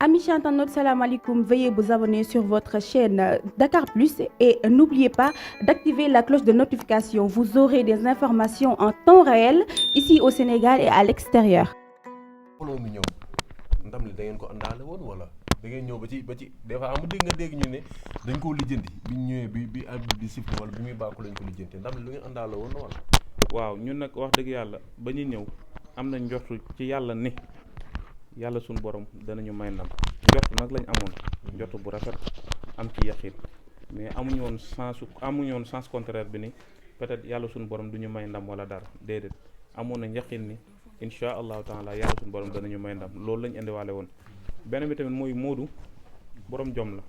Amis internautes, salam alaikum. Veuillez vous abonner sur votre chaîne Dakar Plus et n'oubliez pas d'activer la cloche de notification. Vous aurez des informations en temps réel ici au Sénégal et à l'extérieur. mbooloo mi ñëw ndam li da ngeen ko àndaale woon wala da ngeen ñëw ba ci des fois am dégg nga dégg ñu ne dañ koo lijjanti bi ñu ñëwee bi arbitre bi sifflé wala bi muy bàkku lañ ko lijjanti ndam li lu ngeen àndaale woon wala. waaw ñun nag wax dëgg yàlla ba ñu ñëw am na njortu ci yàlla ni yàlla suñu borom danañu may ndam njortu nag lañ amoon njortu bu rafet am ci yaqin mais amuñu woon sens contraire bi ni peut-être yàlla suñu borom du ñu may ndam wala dara déedéet amoon nañ yaqin ni incha allahu taala yàlla suñu borom danañu may ndam loolu lañ indiwaale woon. benn bi tamit mooy Modou borom jom la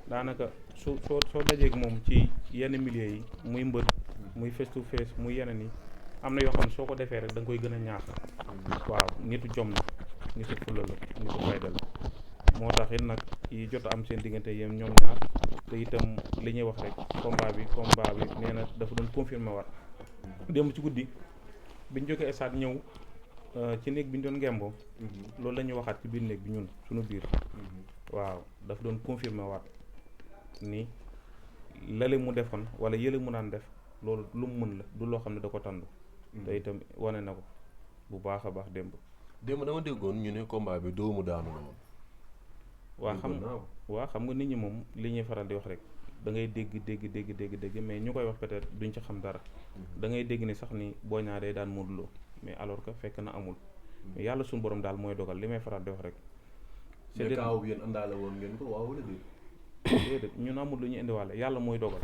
daanaka soo dajeeg moom ci yenn milieux yi muy mbër muy face to face muy yeneen yi am na yoo xam ne soo ko defee rek da nga koy gën a ñaax waaw nitu jom la nitu fulla la nitu fayda la moo tax it nag yi jot am seen diggante yéen ñoom ñaar te itam li ñuy wax rek combat bi nee na dafa doon confirmer waat démb ci guddi biñ jógee stade ñëw ci néeg bi ñu doon ngemboo loolu la ñuy waxaat ci biir néeg bi ñun suñu biir waaw dafa doon confirmer waat ni lale mu defoon wala yële mu daan def loolu lu mu mën la du loo xam ne da ko tàndu te itam wane na ko bu baax a baax démb dama déggoon ñu ne combat bi doomu daanu la woon. waa xam nga nit ñi moom li ñuy faral di wax rek da ngay dégg mais ñu koy wax peut-être duñ ci xam dara da ngay dégg ni sax ni Boy Niang day daan Modou Lo mais alors que fekk na amul mais yàlla suñu borom daal mooy dogal li may faral di wax rek. c'est des kaaw bi yéen àndaale woon ngeen ko waaw wala déedéet ñun amul lu ñu indiwaale yàlla mooy dogal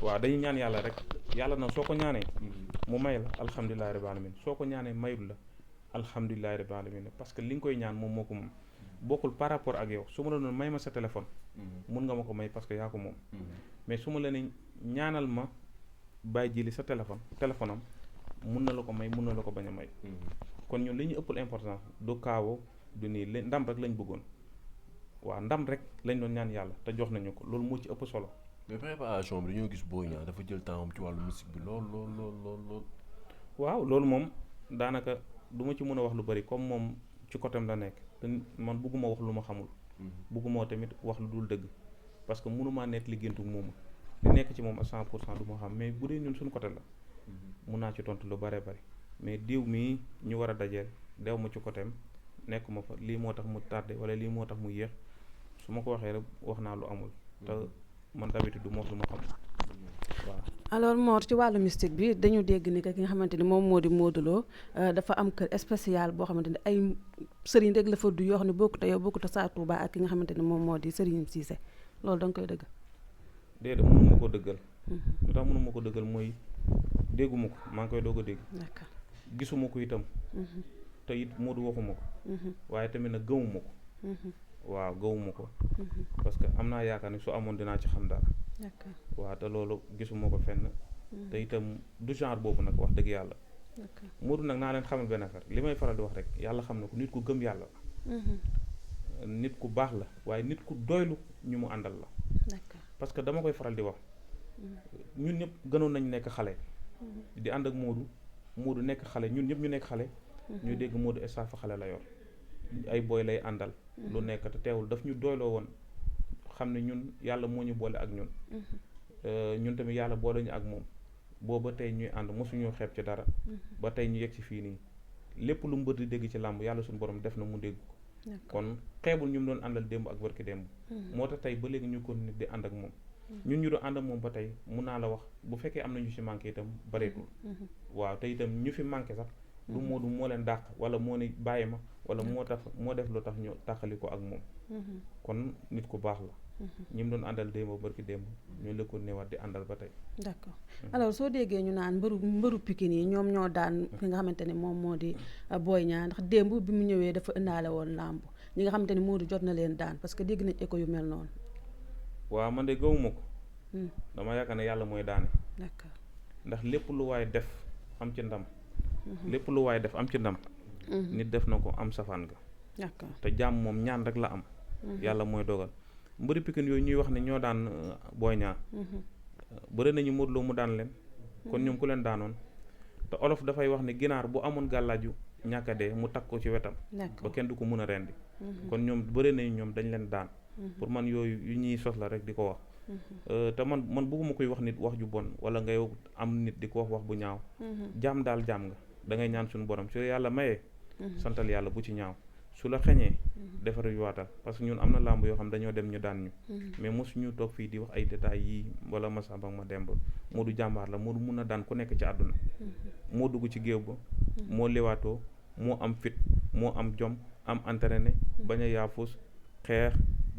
waaw dañuy ñaan yàlla rek yàlla nag soo ko ñaanee mu may la alhamdulilahi rabbil alamin soo ko ñaanee mayul la alhamdulilahi rabbil alamin parce que li nga koy ñaan moom moo ko moom bokkul par rapport ak yow su ma la doon may ma sa téléphone mun nga ma ko may parce que yaa ko moom mais su ma la ne ñaanal ma bàyyi jili sa téléphone am mun na la ko may mun na la ko bañ a may kon ñun li ñu ëppal importance du kaawo du nii ndam rek lañ bëggoon waaw ndam rek lañ doon ñaan yàlla te jox nañu ko loolu moo ci ëpp solo. mais préparation bi dañoo gis Boy Niang dafa jël temps ci wàllu musique bi lool. waaw loolu moom daanaka du ma ci mën a wax lu bari comme moom ci côté am la nekk te man bëgguma wax lu ma xamul. bëgguma tamit wax lu dul dëgg parce que mënumaa nekk li géntu moomu li nekk ci moom à 100% du ma xam mais bu dee ñun suñu côté la. mun naa ci tontu lu bare bari mais diw mii ñu war a dajeel dew ma ci côté am nekkuma fa lii moo tax mu tardé wala lii moo tax mu yéex su ma ko waxee rek wax naa lu amul te man d'habitude du ma wax lu ma xam waaw. alors Mor ci wàllu mystique bi dañu dégg ni que ki nga xamante ni moom moo di Modou Lo dafa am kër spécial boo xamante ni ay sëriñ rek la fa du yoo xam ne bokkut yow bokkut Sa Touba ak ki nga xamante ni moom moo di Serigne Cissé loolu da nga koy dëgg. déedéet mënuma ko dëggal. lu tax mënuma ko dëggal mooy dégguma ko maa ngi koy doog a dégg. d'accord gisuma ko itam. te it Modou waxuma ko. waaye tamit nag gëmuma ko. waaw gëmuma ko. parce que am naa yaakaar ni su amoon dinaa ci xam dara. d'accord waaw te loolu gisuma ko fenn. te itam du genre boobu nag wax dëgg yàlla. d'accord Modou nag naa leen xamal benn affaire li may faral di wax rek yàlla xam na ko nit ku gëm yàlla la. nit ku baax la waaye nit ku doylu ñu mu àndal la. d'accord parce que dama koy faral di wax. ñun ñëpp gënoon nañ nekk xale. di ànd ak Modou nekk xale ñun ñëpp ñu nekk xale. ñuy dégg Modou staff xale la yor ay booy lay àndal. lu nekk te teewul daf ñu doyloo woon xam ne ñun yàlla moo ñu boole ak ñun. ñun tamit yàlla boole ñu ak moom booba tey ñuy ànd mosuñu xeeb ci dara. ba tey ñu yegg ci fii nii lépp lu mbër di dégg ci làmb yàlla suñu borom def na mu dégg ko. kon xeebul ñu mu doon àndal démb ak barki démb. moo tax tey ba léegi ñu ko nit di ànd ak moom. ñun ñu doon ànd ak moom ba tey mun naa la wax bu fekkee am na ñu ci manqué itam bareetul. waaw te itam ñu fi manqué sax. du Modou moo leen dàq wala moo ne bàyyi ma wala moo def lu tax ñu tàqali ko ak moom. kon nit ku baax la. ñi mu doon àndal démb barki démb ñu la ko newaat di àndal ba tey. d'accord alors soo déggee ñu naan mbëru Pikine yi ñoom ñoo daan ki nga xamante ne moom moo di Boy Niang ndax démb bi mu ñëwee dafa indaale woon làmb ñi nga xamante ne Modou jot na leen daan parce que dégg nañ écho yu mel noonu. waaw man de gëmuma ko. dama yaakaar ne yàlla mooy daane. d'accord ndax lépp lu waay def am ci ndam. lépp lu waay def am ci ndam. nit def na ko am safaan ga. d'accord te jàmm moom ñaan rek la am. yàlla mooy dogal mbëri Pikine yooyu ñuy wax ne ñoo daan Boy Niang. bëri nañu Modou Lo mu daan leen. kon ñoom ku leen daanoon te olof dafay wax ne ginaar bu amoon gàllaaju ñàkk a dee mu takk ko ci wetam. ba kenn du ko mën a rendi kon ñoom bëri nañu ñoom dañ leen daan pour man yooyu yu ñuy sos la rek di ko wax te man bëgguma koy wax nit wax ju bon wala ngay am nit di ko wax bu ñaaw jaam daal jaam nga da ngay ñaan suñu borom su yàlla mayee santal yàlla bu ci ñaaw su la xeñee defar yu waatal parce que ñun am na làmb yoo xam dañoo dem ñu daan ñu mais mosuñu toog fii di wax ay détails yii wala ma sàmba ma demb Modou jàmbaar la Modou mun na daan ku nekk ci àdduna moo dugg ci géew ba moo lewaatoo moo am fit moo am jom am entraîné bañ a yaafus xeex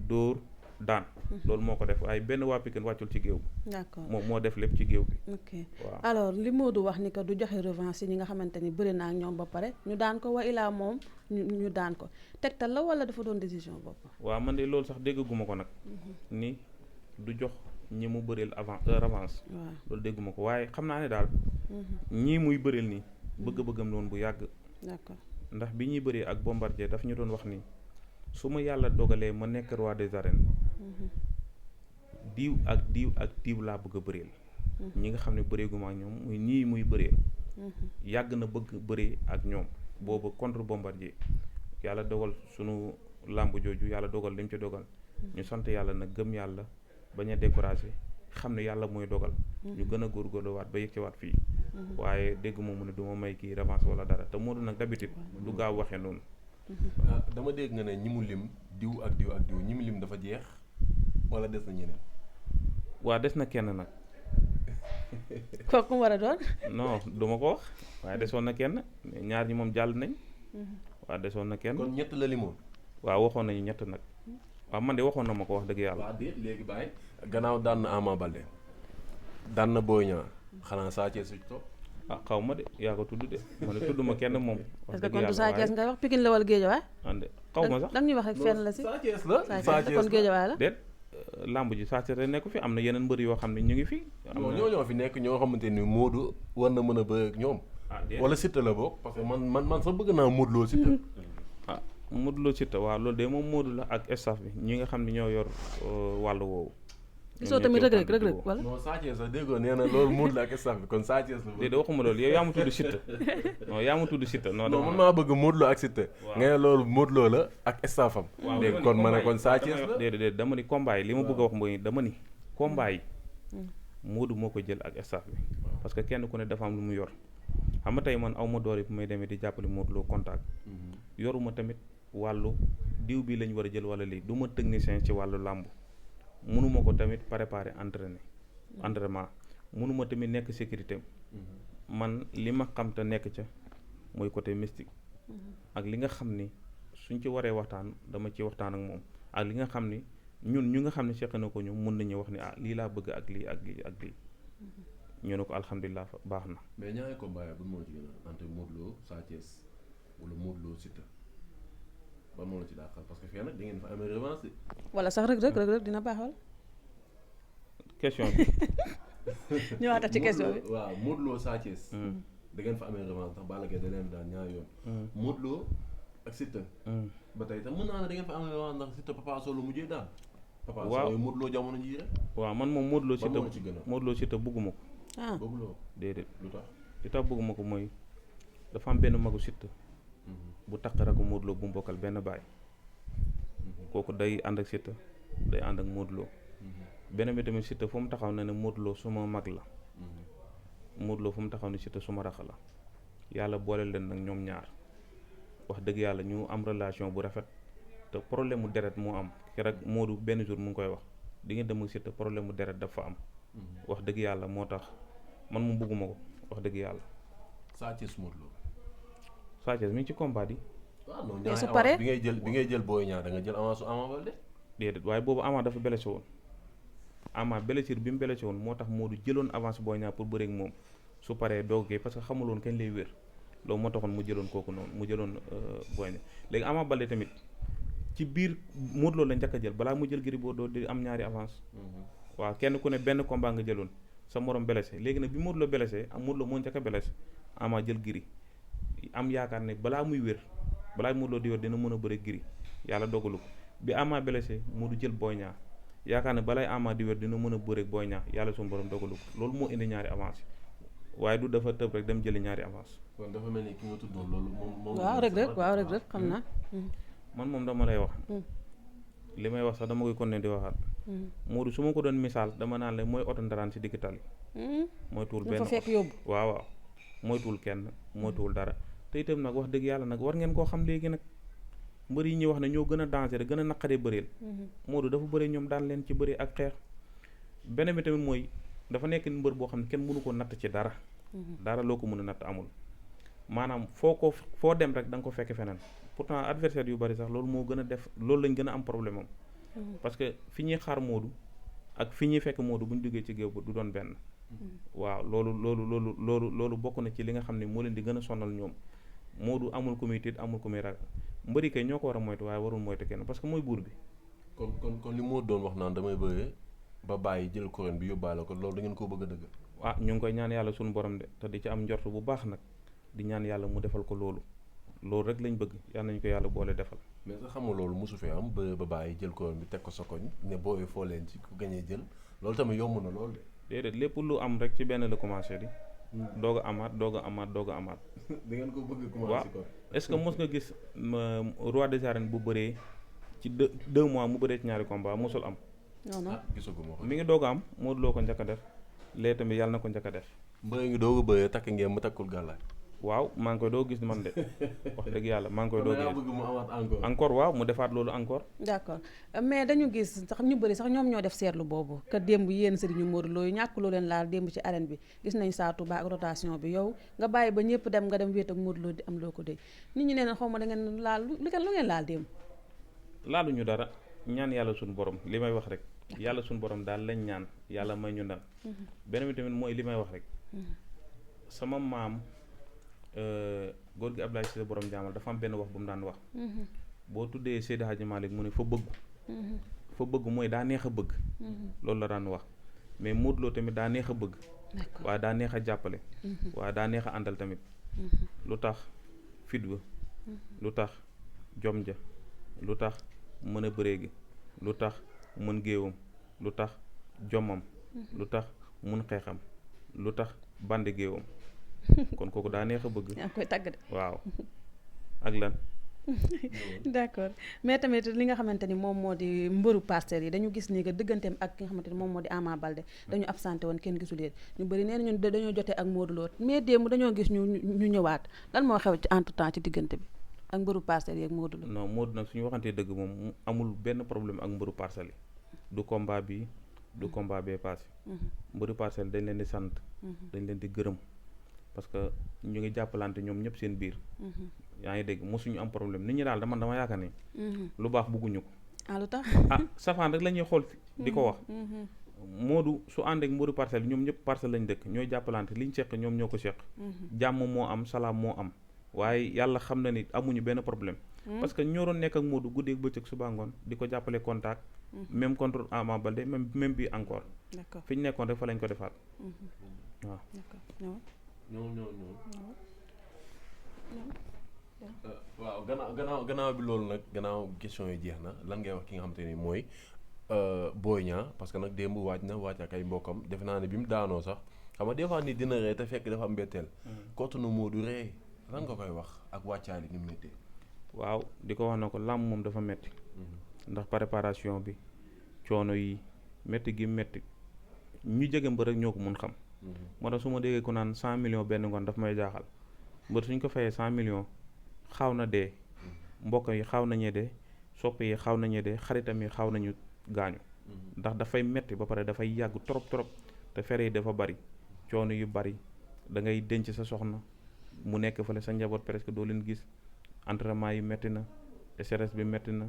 dóor daan loolu moo ko def waaye benn waa Pikine wàccul ci géew bi d'accord moom moo def lépp ci géew bi ok waaw alors li Modou wax ni que du joxe revanche yi ñi nga xamante ni bëri na ak ñoom ba pare ñu daan ko wa ilaa moom ñu daan ko tegtal la wala dafa doon décision bopp waaw man de loolu sax dégguma ko nag ni du jox ñi mu bëreel revanche waaw loolu dégguma ko waaye xam naa ne daal ñii muy bëreel nii bëgg-bëggam noonu bu yàgg d'accord ndax bi ñuy bëree ak Bombardier daf ñu doon wax ni su ma yàlla dogalee ma nekk roi des arènes diw ak diw laa bëgg a bëreel ñi nga xam ne bëreeguma ak ñoom muy ñii muy bëreel yàgg na bëgg bëree ak ñoom boobu contre Bombardier yàlla dogal sunu làmb jooju yàlla dogal li mu ci dogal ñu sant yàlla nag gëm yàlla bañ a découragé xam ne yàlla mooy dogal ñu gën a góorgóorluwaat ba yëg ci waat fii waaye dégg moom mu ne du ma may kii revanche wala dara te Modou nag d'habitude du gaaw waxee noonu dama dégg nga ne ñi mu lim diw ak diw ñi mu lim dafa jeex wala des na ñeneen. waa des na kenn nag kooku mu war a doon non du ma ko wax waaye desoon na kenn ñaar ñi moom jàll nañ waa desoon na kenn kon ñett la limoon. waaw waxoon nañu ñett nag waaw man de waxoon na ma ko wax dëgg yàlla waaw déet léegi bàyyi gannaaw daan na Ama Baldé daan na Boy Niang xanaa Sa Thiès ci topp. ah xaw ma de yaa ko tudd de ma ne tudd ma kenn moom wax parce que dëgg kon du Sa yàlla Thiès ngay wax Pikine la wala Guédiawaye ande xaw ma sax danga ñuy wax rek fenn la si Sa Thiès la Sa Thiès kon Guédiawaye la déet làmb ji Sa Thiès rek nekku fi am na yeneen mbër yoo xam ne ñu ngi fi am na ñoo fi nekk ñoo xamante ni Modou war na mën a bëre ak ñoom. ah déet wala Siteu la bokk parce que man sax bëgg naa Modou Lo Siteu. ah Modou Lo Siteu waaw loolu de moom Modou la ak staff bi ñi nga xam ne ñoo yor wàllu woowu gisoo tamit rëg-rëg wala non Sa Thiès sax déggoo nee na loolu Modou la ak staff bi kon Sa Thiès la. déedéet waxuma loolu yow yaa ma tudd Siteu non yaa ma tudd Siteu non non man maa bëgg Modou Lo ak Siteu. nga ne loolu Modou Lo la ak staffam. dégg kon ma ne kon Sa Thiès la. déedéet dama ni combat yi li ma bëgg a wax mooy dama ni combat yi Modou moo ko jël ak staff bi parce que kenn ku ne dafa am lu mu yor xam nga tey man aw ma doole bu may demee di jàppale Modou Lo contact yoruma tamit wàllu diw bi lañ war a jël wala lii du ma technicien ci wàllu làmb mënuma ko tamit préparer entraînement mënuma tamit nekk sécurité man li ma xam te nekk ca mooy côté mystique ak li nga xam ni suñ ci waree waxtaan dama ci waxtaan ak moom ak li nga xam ni ñun ñu nga xam ne seq na ko ñu mun nañu wax ni ah lii laa bëgg ak lii ak lii ak lii ñu ne ko alhamdulilah baax na. mais ñaari combat yi ban moo ci gën a entre Modou Lo Sa Thiès wala Modou Lo Siteu ban moo la ci daaxal parce que fii nag da ngeen fa amee revanche de. wala sax rëg-rëg dina baaxal question bi. ñëwaat ci question bi waaw Modou Lo Sa Thiès da ngeen fa amee revanche ndax Balla Gaye da leen daan ñaari yoon. Modou Lo ak Siteu. ba tey tam mën naa ne da ngeen fa amee revanche ndax Siteu Papa Sow la mujjee daal. Papa Sow Modou Lo jamono jii rek. waaw man moom Modou Lo ban moo ci gën a Modou Lo Siteu bëgguma ko. ah boobu loo déedéet lu tax. li tax bëgguma ko mooy dafa am benn magu Siteu bu takk raku Modou Lo bu mu bokkal benn baay kooku day ànd ak Siteu day ànd ak Modou Lo benn bi tamit Siteu fu mu taxaw na ne Modou Lo suma mag la Modou Lo fu mu taxaw ne Siteu suma rax la yàlla boole leen nag ñoom ñaar wax dëgg yàlla ñu am relation bu rafet te problème mu deret moo am keroog Modou benn jour mu ngi koy wax di nga dem ak Siteu problème mu deret dafa am wax dëgg yàlla moo tax man mu bëgguma ko wax dëgg yàlla. Sa Thiès Modou Lo. Sa Thiès mi ngi ci combat yi. waaw non mais su ñaari paree avance bi ngay jël Boy Niang da nga jël avance su Ama Baldé. déedéet waaye boobu Ama dafa blessé woon Ama blessure bi mu blessé woon moo tax Modou jëloon avance Boy Niang pour bëre ak moom su paree doogee parce que xamuloon kañ lay wér loolu moo taxoon mu jëloon kooku noonu mu jëloon Boy Niang léegi Ama Baldé tamit ci biir Modou Lo la njëkk a jël balaa mu jël Gris Bordeaux di am ñaari avance. waaw kenn ku ne benn combat nga jëloon sa morom blessé léegi nag bi Modou Lo blessé am Modou Lo moo njëkk a blessé Ama jël Gris am yaakaar ne balaa muy wér balaa Modou Lo di wér dina mën a bëre Gris yàlla dogalu ko bi Ama blessé Modou jël Boy Niang yaakaar ne balay Ama di wér dina mën a bëre Boy Niang yàlla suñu borom dogalu ko loolu moo indi ñaari avance waaye du dafa tëb rek dem jëli ñaari avance. kon dafa mel ni ki nga tudd loolu moom. waaw rëg-rëg xam naa man moom dama lay wax li may wax sax dama koy continuer di waxaat Modou su ma ko doon misaal dama naan la mooy oto ndaraan si digg tali mooy tuul benn fa fekk yóbbu waaw mooy tuul kenn mooy tuul dara te itam nag wax dëgg yàlla nag war ngeen koo xam léegi nag mbër yi ñuy wax ne ñoo gën a dangereux gën a naqaree bëreel Modou dafa bëri ñoom daan leen ci bëri ak xeex beneen bi tamit mooy dafa nekk mbër boo xam ne kenn mënu ko natt ci dara dara loo ko mën a natt amul maanaam foo dem rek da nga ko fekk feneen pourtant adversaire yu bari sax loolu moo gën a def loolu lañ gën a am problème am parce que fi ñuy xaar Modou ak fi ñuy fekk Modou bu ñu duggee ci géew ba du doon benn waaw loolu bokk na ci li nga xam ne moo leen di gën a sonal ñoom Modou amul ku muy tiit amul ku muy ragal mbëri kay ñoo ko war a moytu waaye warul moytu kenn parce que mooy buur bi kon li moo doon wax naan damay bëree ba bàyyi jël couronne bi yóbbaale ko loolu da ngeen koo bëgg a dëgg ñu ngi koy ñaan yàlla suñu borom de te di ci am njort bu baax nag di ñaan yàlla mu defal ko loolu rek lañ bëgg yal nañu ko yàlla boole defal mais sax xam nga loolu mosu fee am ba bàyyi jël couronne bi teg ko sa koñ ne booyee foo leen ci ku gañee jël loolu tamit yomb na loolu de déedéet lépp lu am rek ci benn la commencé di doog a amaat da ngeen ko bëgg commencé waaw ko est-ce que mos nga gis roi des arènes bu bëree ci 2 mois mu bëree ci ñaari combat mosul am non gisaguma ko mi ngi doog a am Modou Lo ko njëkk a def lee tamit yàlla na ko njëkk a def mbëre ngi doog a bëree takk ngeen mu takkul gàllaay waaw maa ngi koy doo gis man de wax dëgg yàlla maa ngi koy doo bëgg gis mu amaat encore waaw mu defaat loolu encore d'accord mais dañu gis sax ñu bëri sax ñoom ñoo def seetlu boobu que démb yéen sëriñu Modou Lo yu ñàkk loo leen laal démb ci arène bi gis nañ Sa Touba ak rotation bi yow nga bàyyi ba ñëpp dem nga dem wéet ak Modou Lo di am loo ko dégg nit ñi nee xaw ma da ngeen laal lu ngeen laal démb laaluñu dara ñaan yàlla suñu borom li may wax rek yàlla suñu borom daal lañ ñaan yàlla may ñu ndam beneen bi tamit mooy li may wax rek sama maam góor gi Abdoulaye Cissé borom jaamal dafa am benn wax bu mu daan wax boo tuddee Seydi Hadji Malick mu ne fa bëggu mooy daa neex a bëgg loolu la daan wax mais Modou Lo tamit daa neex a bëgg waaye daa neex a jàppale waaye daa neex a àndal tamit lu tax fit ba lu tax jom ja lu tax mën a bëree gi lu tax mën géewam lu tax jomam lu tax mun xeexam lu tax bandi géewam kon kooku daa neex a bëgg yaa ngi koy tàgg de waaw ak lan d'accord mais tamit li nga xamante ni moom moo di mbëru Parcelles yi dañu gis ni que digganteem ak ki nga xamante ni moom moo di Ama Baldé dañu absenté woon kenn gisul leen ñu bëri nee nañu dañoo jotee ak Modou Lo mais démb dañoo gis ñu ñëwaat lan moo xew ci entre temps ci diggante bi ak mbëru Parcelles yi ak Modou Lo non Modou nag suñu waxantee dëgg moom amul benn problème ak mbëru Parcelles yi du combat bi du combat bee passé mbëru Parcelles dañ leen di sant dañ leen di gërëm parce que ñu ngi jàppalante ñoom ñëpp seen biir yaa ngi dégg mosuñu am problème nit ñi daal dama yaakaar ne lu baax bëgguñu ko lu tax safaan rek la ñuy xool di ko wax Modou su ànd ak mbëru Parcelles ñoom ñëpp Parcelles lañ dëkk ñooy jàppalante liñ seq ñoom ñoo ko seq jàmm moo am salaam moo am waaye yàlla xam na ni amuñu benn problème parce que ñoo doon nekk ak Modou guddeeg bëccëg suba ngoon di ko jàppale contact même contre Ama Baldé même bi encore fi ñu nekkoon rek fa lañ ko defaat waaw waaw gannaaw bi loolu nag gannaaw question yi jeex na lan ngay wax ki nga xamante ni mooy Boy Niang parce que nag démb waaj ak ay mbokkam defe naa ne bi mu daanoo sax xam nga des fois nit dina ree te fekk dafa am mbetteel kottu na moo du ree lan nga koy wax ak wàccaali ni mu méttee waaw di ko wax na ko làmb moom dafa metti ndax préparation bi coono yi metti gi metti ñu jege mbër rek ñoo ko mun xam moo tax su ma déggee ku naan 100 millions benn ngoon daf may jaaxal mbër suñ ko fayee 100 millions xaaw na dee mbokk yi xaaw nañu dee sopp yi xaaw nañu dee xaritam yi xaaw nañu gaañu ndax dafay metti ba pare dafay yàgg trop te fere yi dafa bari coono yu bari da ngay denc sa soxna mu nekk fële sa njaboot presque doo leen gis entraînement yi metti na stress bi metti na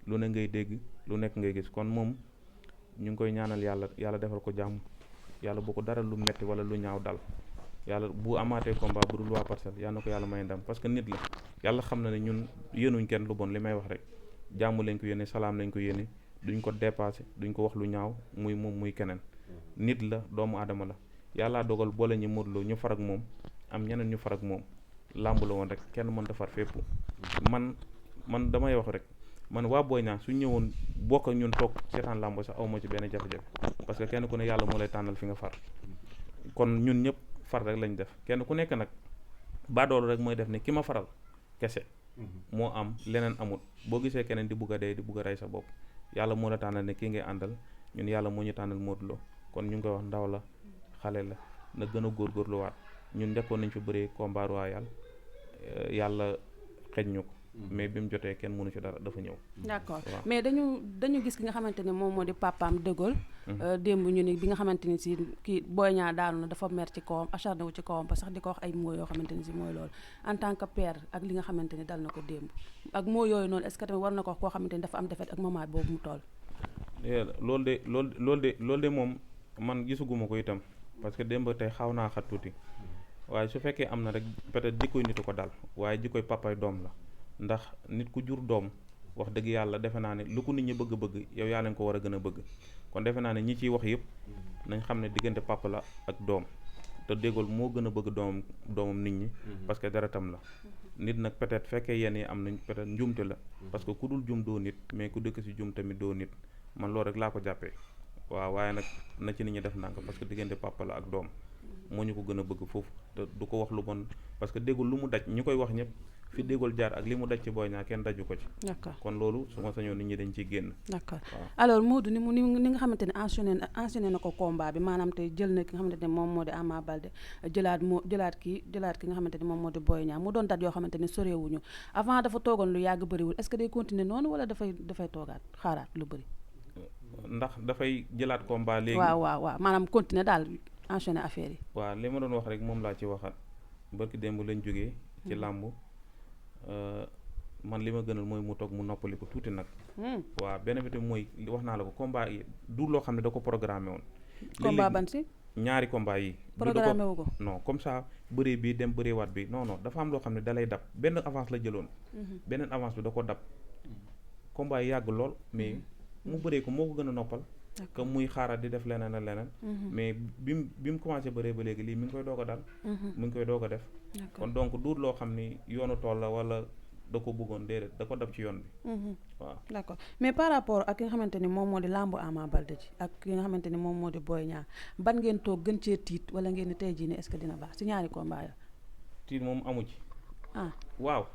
lu ne ngay dégg lu nekk ngay gis kon moom ñu ngi koy ñaanal yàlla defal ko jàmm yàlla bu ko dara lu metti wala lu ñaaw dal yàlla bu amaatee combat bu dul waa Parcelles yàlla na ko yàlla may ndam parce que nit la yàlla xam na ne ñun yéenuñ kenn lu bon li may wax rek jàmm lañ ko yéene salaam lañ ko yéene duñ ko dépassé duñ ko wax lu ñaaw muy moom muy keneen nit la doomu aadama la yàllaa dogal boole ñi Modou Lo ñu far ak moom am ñeneen ñu far ak moom làmb la woon rek kenn mën defar fépp man damay wax rek man waa Boy Niang su ñëwoon bokk ak ñun toog seetaan làmb sax awma ci benn jafe-jafe parce que kenn ku ne yàlla moo lay tànnal fi nga far kon ñun ñëpp far rek lañ def kenn ku nekk nag baadoolu rek mooy def ne ki ma faral kese moo am leneen amut boo gisee keneen di bugg a dee di bugg a rey sa bopp yàlla moo la tànnal ne kii ngay àndal ñun yàlla moo ñu tànnal Modou Lo kon ñu ngi koy wax ndaw la xale la na gën a góorgóorluwaat ñun njëkkoon nañ fi bëree combat royal yàlla xëj ñu ko mais bi mu jotee kenn mënu ci dara dafa ñëw. d'accord mais dañu gis ki nga xamante ne moom moo di papaam De Gaulle démb ñu ni bi nga xamante ni si kii Boy Niang daanu na dafa mer ci kawam acharné wu ci kawam ba sax di ko wax ay mots yoo xamante ni si mooy loolu en tant que père ak li nga xamante ni dal na ko démb ak mots yooyu noonu est-ce que tamit war na ko wax koo xamante ni dafa am defet ak moment boobu mu toll. loolu de moom man gisuguma ko itam parce que démb tey xaw naa xat tuuti waaye su fekkee am na rek peut-être jikkoy nitu ko dal waaye jikkoy papay doom la ndax nit ku jur doom wax dëgg yàlla defe naa ne lu ko nit ñi bëgg-bëgg yow yaa leen ko war a gën a bëgg kon defe naa ne ñi ciy wax yëpp nañ xam ne diggante papa la ak doom te déggool moo gën a bëgg doomam nit ñi parce que deretam la nit nag peut-être fekkee yenn yi am nañ peut-être njuumte la parce que ku dul jum doo nit mais ku dëkk si jum tamit doo nit man loolu rek laa ko jàppee waaw waaye nag na ci nit ñi def ndànk parce que diggante papa la ak doom moo ñu ko gën a bëgg foofu te du ko wax lu bon parce que déggul lu mu daj ñi koy wax ñëpp fi déggul jaar ak li mu daj ci Boy Niang kenn daju ko ci. d'accord kon loolu su ma sañoon nit ñi dañ ciy génn. d'accord waaw alors Modou ni nga xamante ne enchaîné na ko combat bi maanaam tey jël na ki nga xamante ne moom moo di Ama Baldé jëlaat ki nga xamante ne moom moo di Boy Niang mu doon dat yoo xamante ne soreewuñu avant dafa toogoon lu yàgg bëriwul est-ce que day continuer noonu wala dafay toogaat xaaraat lu bëri. ndax dafay jëlaat combat léegi. waaw maanaam continuer daal enchaîner affaire yi. waaw li ma doon wax rek moom laa ci waxaat barki démb lañ jógee ci làmb man li ma gënal mooy mu toog mu noppali ko tuuti nag. waaw benn bi tamit mooy wax naa la ko combat yi du loo xam ne da ko programmé woon. combat ban si. ñaari combat yi. programmé wu ko non comme ça bëree bi dem bëree waat bi non dafa am loo xam ne da lay dab benn avance la jëloon. beneen avance bi da ko dab. combat yi yàgg lool mais mu bëree ko moo ko gën a noppal. que muy xaaraat di def leneen ak leneen. mais bi mu commencé bëree ba léegi lii mi ngi koy doog a dal. mi ngi koy doog a def. kon donc duut loo xam ni yoonu tool la wala da ko bëggoon déedéet da ko dab ci yoon bi. waaw d'accord mais par rapport ak ki nga xamante ni moom moo di làmbu Ama Baldé ji ak ki nga xamante ni moom moo di Boy Niang ban ngeen toog gën cee tiit wala ngeen ni tey jii ne est-ce que dina baax ci ñaari combat ya. tiit moom amu ci. waaw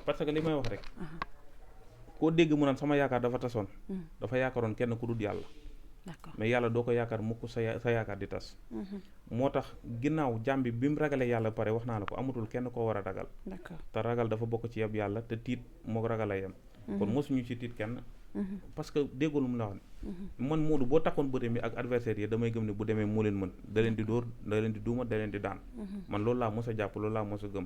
parce que li may wax rek. koo dégg mu naan sama yaakaar dafa tasoon. dafa yaakaaroon kenn ku dul yàlla. d'accord mais yàlla doo ko yaakaar mukk sa yaakaar di tas. moo tax ginnaaw jàmbi bi mu ragalee yàlla pare wax naa la ko amatul kenn koo war a ragal. d'accord te ragal dafa bokk ci yab yàlla te tiit moo ragal a yem. kon mosuñu ci tiit kenn. parce que déggoo lu mu la wax man Modou boo taxoon bëre mi ak adversaire yi damay gëm ne bu demee moo leen mën da leen di dóor da leen di duuma da leen di daan. man loolu laa mos a jàpp loolu laa mos a gëm.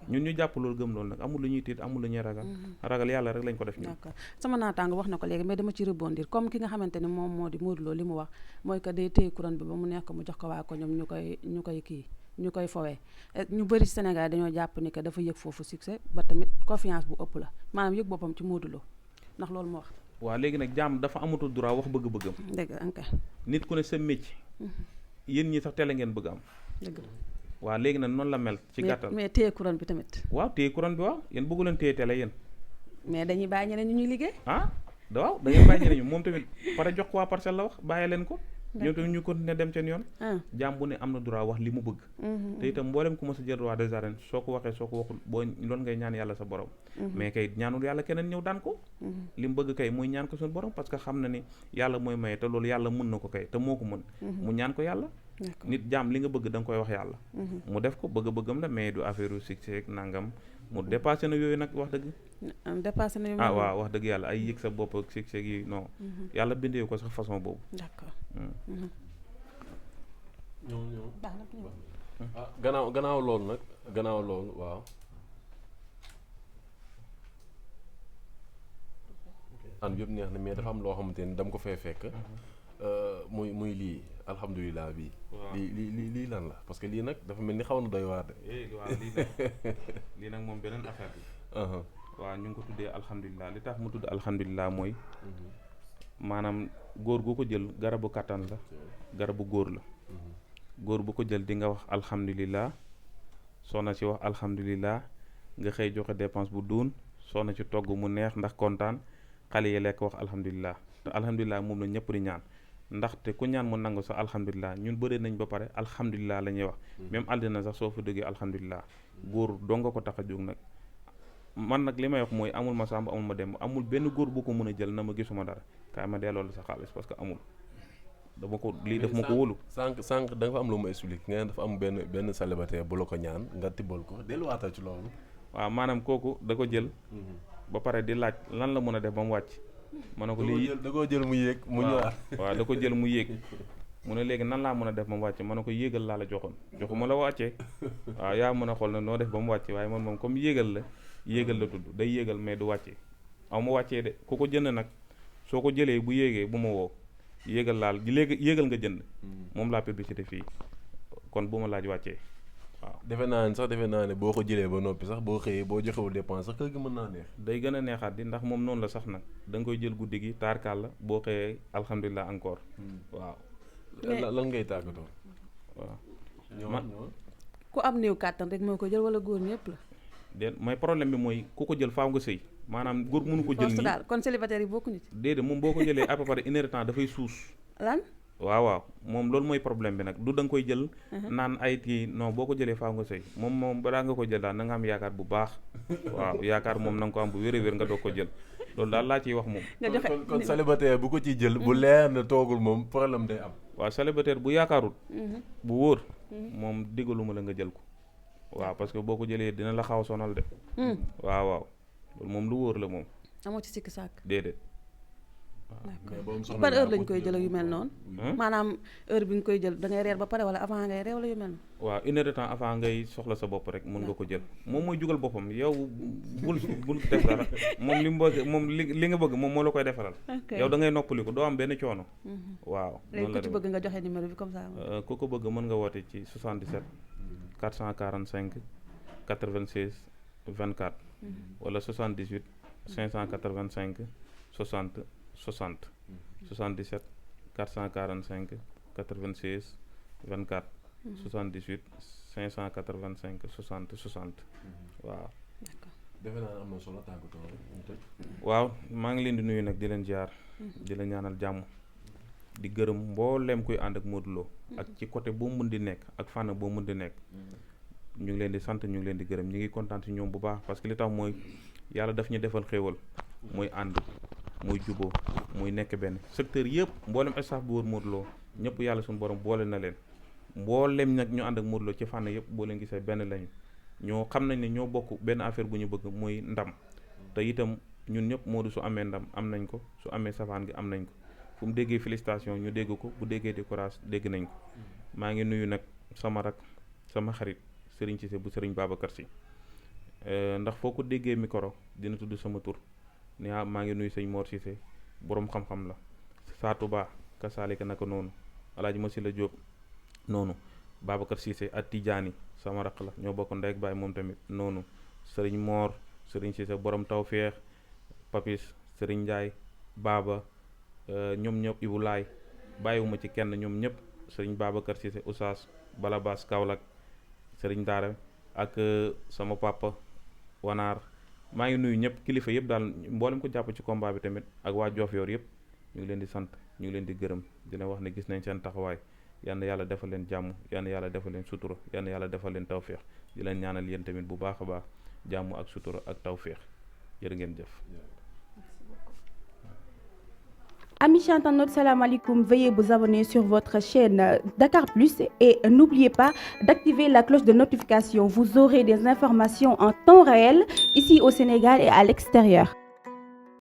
ñun ñu jàpp loolu gëm loolu nag amul lu ñuy tiit amul lu ñuy ragal. ragal yàlla rek lañ ko def ñun. d'accord sama naataango wax na ko léegi mais dama ci rebondir comme ki nga xamante ne moom moo di Modou Lo li mu wax mooy que day téye couronne bi ba mu neex ko mu jox ko waa ko ñoom ñu koy fowee ñu bëri Sénégal dañoo jàpp ni que dafa yëg foofu succès ba tamit confiance bu ëpp la maanaam yëg boppam ci Modou Lo ndax loolu mu wax. waaw léegi nag jaam dafa amatul droit wax bëgg-bëggam. dëgg la nit ku ne sa métier. yéen ñi sax télé ngeen bëgg am. dëgg la waaw léegi nag noonu la mel. ci gàttal mais téye couronne bi tamit. waaw téye couronne bi waaw yéen bëggu leen téye télé yéen. mais dañuy bàyyi ñeneen ñu ñuy liggéey. waaw dañuy bàyyi ñeneen ñu moom tamit pare jox ko waa Parcelles la wax bàyyi leen ko. ñoom tamit ñu continuer dem seen yoon. jaam bu ne am na droit wax li mu bëgg. te itam mboolem ku ma sa jël roi des arènes soo ko waxee soo ko waxul boo loolu ngay ñaan yàlla sa borom. mais kay ñaanul yàlla keneen ñëw daan ko. li mu bëgg kay muy ñaan ko suñu borom parce que xam na ni yàlla mooy maye te loolu yàlla mën na ko kay te moo ko mën. mu ñaan ko yàlla. nit jaam li nga bëgg da nga koy wax yàlla. mu def ko bëgg-bëggam la mais du affaire succès ak nangam mu dépassé na yooyu nag wax dëgg. dépassé na ah waaw wax dëgg yàlla ay yëg sa bopp ak succès yi non. yàlla bindee ko sax façon boobu. d'accord. gannaaw loolu nag gannaaw loolu waaw. an yëpp neex na mais dafa am loo xamante ni dama ko fee fekk. muy lii alhamdulilah bii. lii lan la parce que lii nag dafa mel ni xaw na doy waar de. waaw lii nag moom beneen affaire bi. waaw ñu ngi ko tuddee alhamdulilah li tax mu tudd alhamdulilah mooy. maanaam góor gu ko jël garabu kàttan la garabu góor la. góor bu ko jël di nga wax alhamdulilah soxna si wax alhamdulilah nga xëy joxe dépense bu duun soxna ci togg mu neex ndax kontaan xale yi lekk wax alhamdulilah te alhamdulilah moom la ñëpp di ñaan ndaxte ku ñaan mu nangu sax alhamdulilah ñun bëri nañ ba pare alhamdulilah la ñuy wax même àddina sax soo fa déggee alhamdulilah góor doo nga ko tax a jóg nag man nag li may wax mooy amul ma sàmb amul ma dem amul benn góor bu ko mën a jël na ma gisuma dara kaay ma delloo la sa xaalis parce que amul dama ko lii daf ma ko wóolu. sànq da nga fa am lu ma expliqué nga dafa am benn célibataire bu la ko ñaan nga tibbal ko delluwaatal ci loolu. waaw maanaam kooku da ko jël. ba pare di laaj lan la mën a def ba mu wàcc. ma ne ko lii da koo jël mu yéeg mu ñëwaat. waaw da ko jël mu yéeg mu ne léegi nan laa mën a def ba mu wàcc ma ne ko yéegal laa la joxoon joxuma la wàccee waaw yaa mën a xool na noo def ba mu wàcce waaye man moom comme yéegal la tudd day yéegal mais du wàccee aw ma wàccee de ku ko jënd nag soo ko jëlee bu yéegee bu ma woo yéegal laal léegi yéegal nga jënd moom laa publicité fii kon bu ma laaj wàccee waaw. defe naa ne boo ko jëlee ba noppi sax boo xëyee boo joxewul dépense sax kër gi mën naa neex. day gën a neexaat di ndax moom noonu la sax nag da nga koy jël guddi gi taarkaal la boo xëyee alhamdulilah encore waaw. lan ngay tàggatoo. waaw ñëwaat ku am néew kàttan rek moo ko jël wala góor ñëpp la. déet mooy problème bi mooy ku ko jël faaw nga sëy maanaam góor mënu ko jël nii daal kon célibataire yi bokkuñu ci. déedéet moom boo ko jëlee à peu près une heure de temps dafay suus. lan. waaw moom loolu mooy problème bi nag du da nga koy jël. naan ay kii non boo ko jëlee faaw nga sëy moom balaa nga ko jël daal na nga am yaakaar bu baax waaw yaakaar moom na nga ko am bu wér nga doog ko jël loolu daal laa ciy wax moom. nga joxe kon célibataire bu ko ciy jël bu leer na toogul moom problème day am. waaw célibataire bu yaakaarul. bu wóor. moom diggaluma la nga jël ko. waaw parce que boo ko jëlee dina la xaw a sonal de. waaw loolu moom lu wóor la moom. amoo ci sikki sàkk. déedéet. d'accord ban heure lañ koy jël yu mel noonu. maanaam heure bi nga koy jël da ngay reer ba pare wala avant ngay reer wala yu mel noonu. waaw une heure de temps avant ngay soxla sa bopp rek mën nga ko jël moom mooy jugal boppam yow bul def dara moom li mu bëgg moom li nga bëgg moom moo la koy defaral. yow da ngay noppaliku doo am benn coono. waaw léegi ku ci bëgg nga joxe numéro bi comme ça. ku ko bëgg mën nga woote ci 77 445 96 24 wala 78 585 60 60 77 445 96 24 78 585 60 60 waaw. defe naa am na solo tàggatoo rek. waaw maa ngi leen di nuyu nag di leen jaar. di la ñaanal jàmm. di gërëm mbooleem kuy ànd ak Modou Lo ak ci côté boo mën di nekk ak fànn boo mën di nekk. ñu ngi leen di sant ñu ngi leen di gërëm ñu ngi kontaan ci ñoom bu baax parce que li tax mooy yàlla daf ñu defal xéewal muy ànd. muy juboo muy nekk benn secteur yëpp mboolem staff bu wër Modou Lo ñëpp yàlla suñu borom boole na leen mboolem nag ñu ànd ak Modou Lo ci fànn yëpp boo leen gisee benn lañu ñoo xam nañ ne ñoo bokk benn affaire bu ñu bëgg muy ndam te itam ñun ñëpp Modou su amee ndam am nañ ko su amee safaan gi am nañ ko fu mu déggee félicitation ñu dégg ko bu déggee décourage dégg nañ ko maa ngi nuyu nag sama rak sama xarit Serigne Cissé bu Serigne Babacar Sy ndax foo ko déggee micro dina tudd sama tur ne maa ngi nuyu sëñ Mor Cissé borom xam-xam la Saatu Ba kasaalika naka noonu Alaaji Masila Jóob noonu Babacar Cissé at Tijaani sama raq la ñoo bokk ndey ak baay moom tamit noonu sëriñ Mor sëriñ Cissé borom Tawfeex Papis sëriñ Njaay Baaba ñoom ñëpp Ibu Laay bàyyiwuma ci kenn ñoom ñëpp sëriñ Babacar Cissé Oustaz Balabas Kaolack sëriñ Daara ak sama papa Wanaar maa ngi nuyu ñëpp kilifa yëpp daal mboolem ko jàpp ci combat bi tamit ak waa Diofior yëpp ñu ngi leen di sant ñu ngi leen di gërëm dina wax ne gis nañ seen taxawaay yal na yàlla defal leen jàmm yal na yàlla defal leen sutura yal na yàlla defal leen tawféex di leen ñaanal yéen tamit bu baax a baax jàmm ak sutura ak tawféex jërë ngeen jëf. Amis internautes, salam alaikum. Veuillez vous abonner sur votre chaîne Dakar Plus et n'oubliez pas d'activer la cloche de notification. Vous aurez des informations en temps réel ici au Sénégal et à l'extérieur.